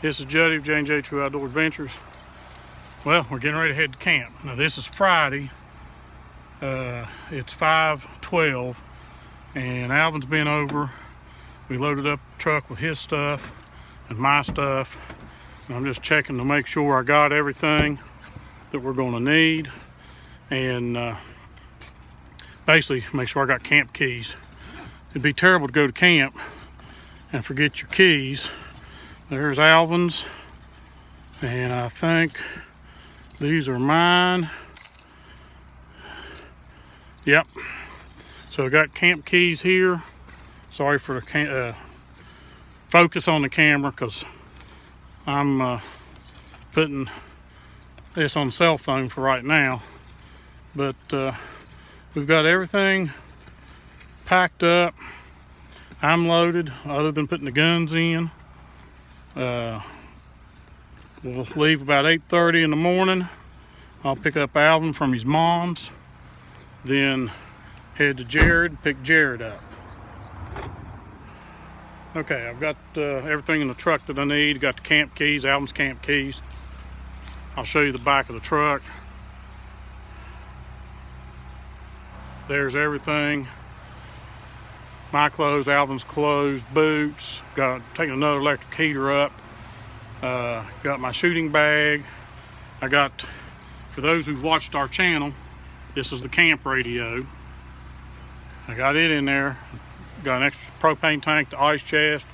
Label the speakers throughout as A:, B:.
A: This is Juddy of J&J True Outdoor Adventures. Well, we're getting ready to head to camp. Now this is Friday. It's 5:12 and Alvin's been over. We loaded up the truck with his stuff and my stuff. And I'm just checking to make sure I got everything that we're going to need, and basically make sure I got camp keys. It'd be terrible to go to camp and forget your keys. There's Alvin's, and I think these are mine. Yep. So I got camp keys here. Sorry for the focus on the camera, because I'm putting this on the cell phone for right now. But we've got everything packed up. I'm loaded, other than putting the guns in. We'll leave about 8:30 in the morning. I'll pick up Alvin from his mom's, then head to Jared, pick Jared up. Okay, I've got everything in the truck that I need. Got the camp keys, Alvin's camp keys. I'll show you the back of the truck. There's everything. My clothes, Alvin's clothes, boots. Taking another electric heater up. Got my shooting bag. I got, for those who've watched our channel, this is the camp radio. I got it in there. Got an extra propane tank, the ice chest,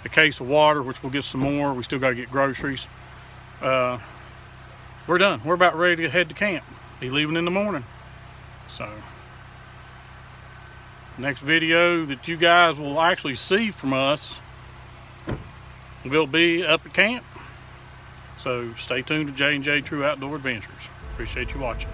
A: a case of water, which we'll get some more. We still got to get groceries. We're done. We're about ready to head to camp. Be leaving in the morning. So next video that you guys will actually see from us will be up at camp. So stay tuned to J&J True Outdoor Adventures. Appreciate you watching.